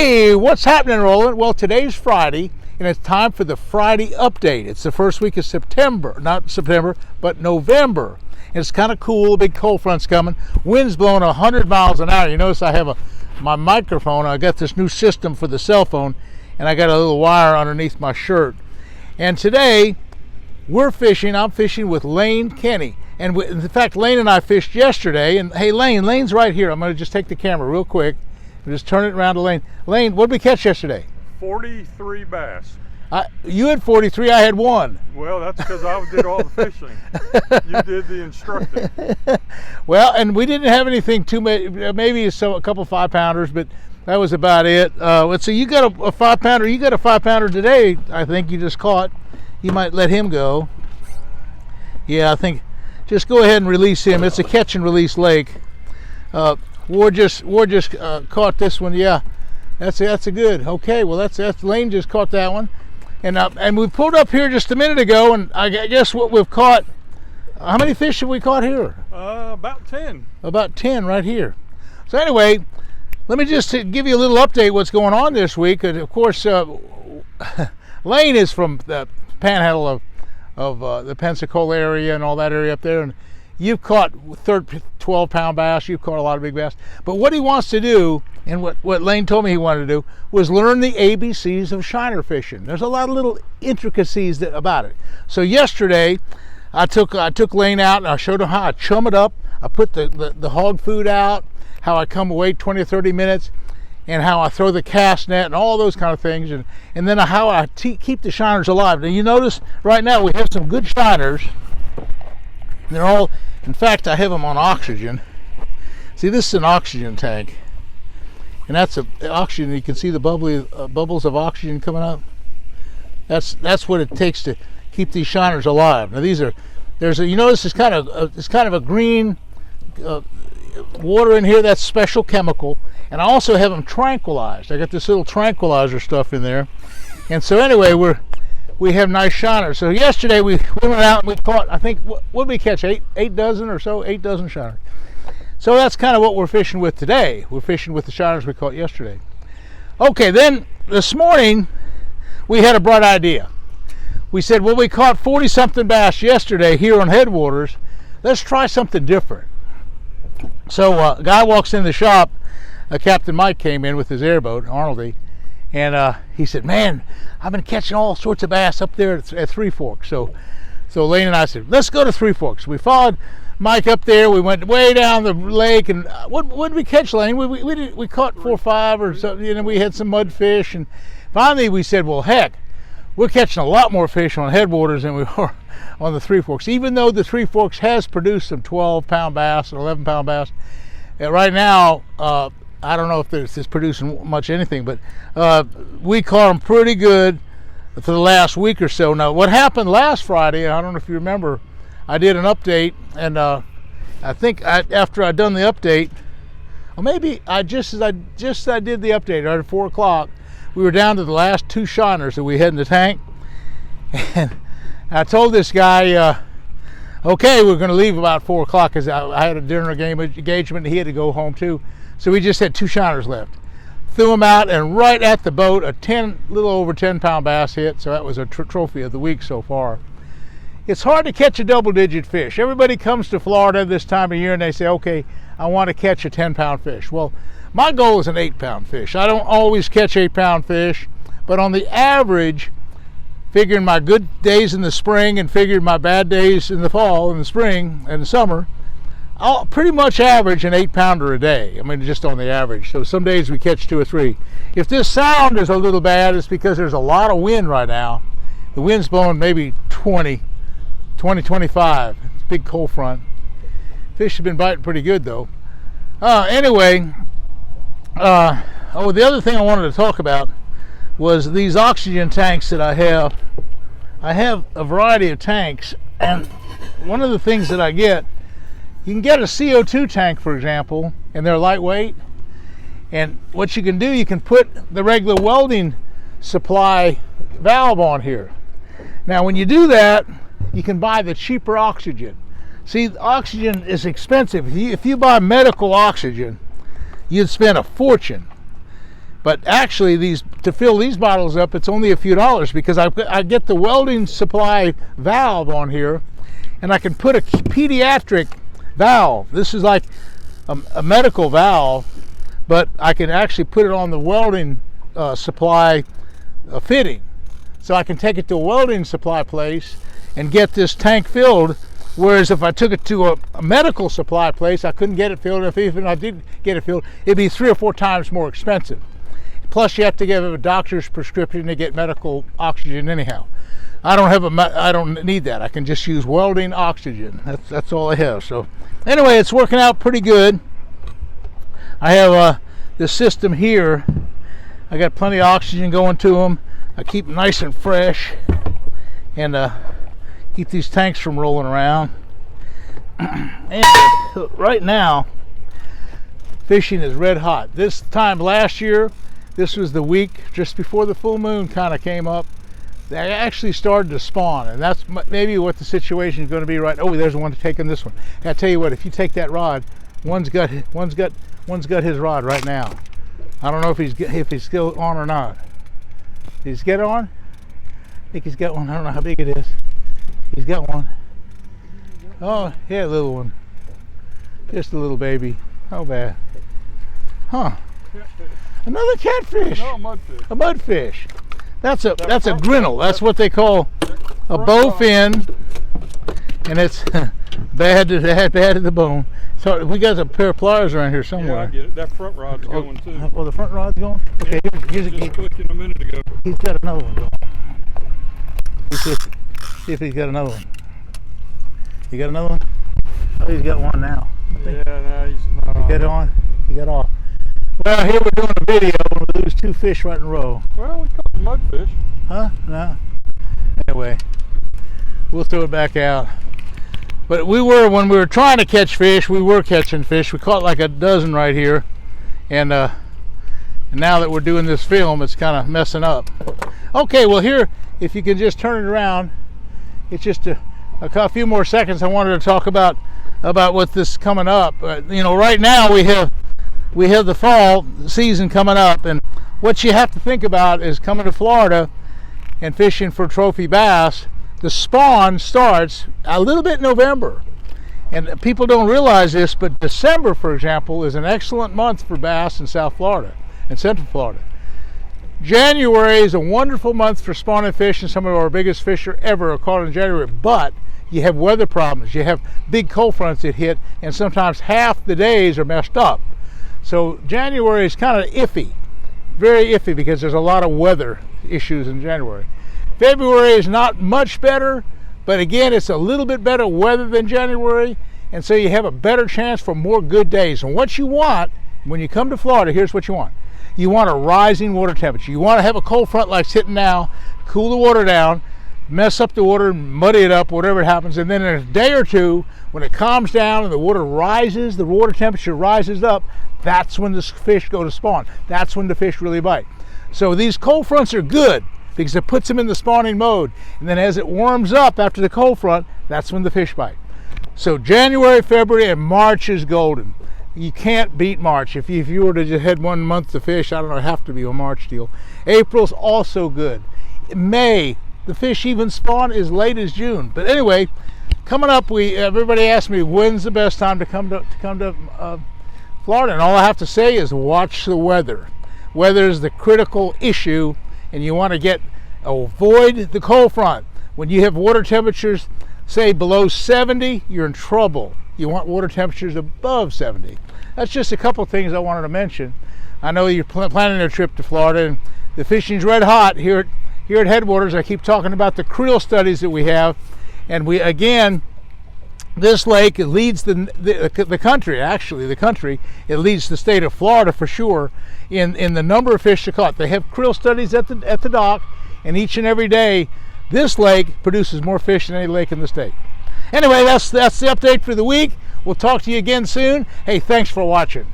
Hey, what's happening, Roland? Well, today's Friday, and it's time for the Friday update. It's the first week of September, not September, but November. And it's kind of cool. A big cold front's coming. Wind's blowing 100 miles an hour. You notice I have my microphone. I got this new system for the cell phone, and I got a little wire underneath my shirt. And today, we're fishing. I'm fishing with Lane Kenny. And in fact, Lane and I fished yesterday. And hey, Lane's right here. I'm going to just take the camera real quick. Just turn it around to Lane. Lane, what did we catch yesterday? 43 bass. You had 43, I had 1. Well, that's because I did all the fishing. You did the instructing. Well, and we didn't have anything too many, maybe a couple 5-pounders, but that was about it. Let's see, you got a 5-pounder. You got a 5-pounder today, I think you just caught. You might let him go. Yeah, I think just go ahead and release him. It's a catch and release lake. Ward just caught this one. Yeah, that's a good. Okay, well that's Lane just caught that one, and we pulled up here just a minute ago, and I guess what we've caught. How many fish have we caught here? About 10. About 10 right here. So anyway, let me just give you a little update what's going on this week. And of course, Lane is from the panhandle of the Pensacola area and all that area up there, and you've caught 12-pound bass. You've caught a lot of big bass. But what he wants to do, and what Lane told me he wanted to do, was learn the ABCs of shiner fishing. There's a lot of little intricacies about it. So yesterday, I took Lane out and I showed him how I chum it up. I put the hog food out, how I come away 20 or 30 minutes, and how I throw the cast net and all those kind of things, and then how I keep the shiners alive. Now you notice right now we have some good shiners. They're all, in fact, I have them on oxygen. See, this is an oxygen tank, and that's oxygen. You can see the bubbles of oxygen coming up. That's what it takes to keep these shiners alive. Now you notice it's kind of a green water in here. That's special chemical, and I also have them tranquilized. I got this little tranquilizer stuff in there, and so anyway, we have nice shiners. So yesterday we went out and we caught, I think, what did we catch? 8 dozen or so? 8 dozen shiners. So that's kind of what we're fishing with today. We're fishing with the shiners we caught yesterday. Okay, then this morning we had a bright idea. We said, well, we caught 40-something bass yesterday here on Headwaters. Let's try something different. So a guy walks in the shop. Captain Mike came in with his airboat, Arnoldy, and he said, man, I've been catching all sorts of bass up there at Three Forks. So Lane and I said, let's go to Three Forks. We followed Mike up there. We went way down the lake, and what did we catch, Lane? We caught 4 or 5 or something. We had some mudfish, and finally we said, well, heck, we're catching a lot more fish on Headwaters than we are on the Three Forks. Even though the Three Forks has produced some 12-pound bass and 11-pound bass, right now, I don't know if it's producing much anything, but we caught them pretty good for the last week or so. Now, what happened last Friday, I don't know if you remember, I did an update, and I think after I'd done the update, or maybe just as I did the update, right at 4 o'clock, we were down to the last 2 shiners that we had in the tank, and I told this guy, okay, we're going to leave about 4 o'clock because I had a dinner engagement, and he had to go home too. So we just had 2 shiners left. Threw them out, and right at the boat, a little over 10-pound bass hit. So that was a trophy of the week so far. It's hard to catch a double-digit fish. Everybody comes to Florida this time of year and they say, okay, I want to catch a 10-pound fish. Well, my goal is an 8-pound fish. I don't always catch 8-pound fish, but on the average, figuring my good days in the spring and figuring my bad days in the fall and the spring and the summer, I'll pretty much average an 8-pounder a day. I mean, just on the average. So some days we catch 2 or 3. If this sound is a little bad, it's because there's a lot of wind right now. The wind's blowing maybe 20, 25. It's a big cold front. Fish have been biting pretty good though. Anyway, the other thing I wanted to talk about was these oxygen tanks that I have. I have a variety of tanks, and one of the things that I get, you can get a CO2 tank, for example, and they're lightweight. And what you can do, you can put the regular welding supply valve on here. Now, when you do that, you can buy the cheaper oxygen. See, oxygen is expensive. If you buy medical oxygen, you'd spend a fortune. But actually, to fill these bottles up, it's only a few dollars, because I get the welding supply valve on here, and I can put a pediatric valve. This is like a medical valve, but I can actually put it on the welding supply fitting. So I can take it to a welding supply place and get this tank filled, whereas if I took it to a medical supply place, I couldn't get it filled. If even I did get it filled, it'd be 3 or 4 times more expensive. Plus, you have to give a doctor's prescription to get medical oxygen anyhow. I don't need that. I can just use welding oxygen. That's all I have. So anyway, it's working out pretty good. I have this system here. I got plenty of oxygen going to them. I keep them nice and fresh, and keep these tanks from rolling around. And right now, fishing is red hot. This time last year, this was the week just before the full moon kind of came up. They actually started to spawn, and that's maybe what the situation is going to be right. Oh, there's one taking this one. I tell you what, if you take that rod, one's got his rod right now. I don't know if he's still on or not. Did he get on? I think he's got one. I don't know how big it is. He's got one. Oh, yeah, a little one. Just a little baby. How bad? Huh? Catfish. Another catfish. No, a mudfish. A mudfish. That's a grinnell. That's what they call a bowfin, and it's bad to the bone. So we got a pair of pliers around here somewhere. Yeah, I get it. That front rod's going too. Oh, the front rod's going? Okay, Yeah, here's just clicking a minute ago. he's got another one going. See if he's got another one. You got another one? Oh, he's got one now. Yeah, no, he's not on. Get on? He got off. Well, here we're doing a video and we lose 2 fish right in a row. Well, we caught the mudfish. Huh? No. Anyway, we'll throw it back out. But when we were trying to catch fish, we were catching fish. We caught like a dozen right here. And now that we're doing this film, it's kind of messing up. Okay, well here, if you can just turn it around, it's just a few more seconds. I wanted to talk about what this coming up. You know, right now we have the fall season coming up, and what you have to think about is coming to Florida and fishing for trophy bass. The spawn starts a little bit in November, and people don't realize this, but December, for example, is an excellent month for bass in South Florida and Central Florida. January is a wonderful month for spawning fish, and some of our biggest fish ever are caught in January, but you have weather problems. You have big cold fronts that hit, and sometimes half the days are messed up. So January is kind of iffy, very iffy, because there's a lot of weather issues in January. February is not much better, but again, it's a little bit better weather than January, and so you have a better chance for more good days. And what you want when you come to Florida, here's what you want. You want a rising water temperature. You want to have a cold front like it's hitting now, cool the water down, mess up the water, muddy it up, whatever happens, and then in a day or two, when it calms down and the water rises, the water temperature rises up, that's when the fish go to spawn. That's when the fish really bite. So these cold fronts are good because it puts them in the spawning mode, and then as it warms up after the cold front, that's when the fish bite. So January, February, and March is golden. You can't beat March. If you were to just had 1 month to fish, I don't know, it'd have to be a March deal. April's also good. May, the fish even spawn as late as June. But anyway, coming up, everybody asked me when's the best time to come to Florida, and all I have to say is watch the weather. Weather is the critical issue, and you want to avoid the cold front. When you have water temperatures, say below 70, you're in trouble. You want water temperatures above 70. That's just a couple of things I wanted to mention. I know you're planning a trip to Florida, and the fishing's red hot here at Headwaters. I keep talking about the creel studies that we have, and this lake, it leads the country, actually the country. It leads the state of Florida for sure in the number of fish caught. They have creel studies at the dock, and each and every day this lake produces more fish than any lake in the state. Anyway, that's the update for the week. We'll talk to you again soon. Hey, thanks for watching.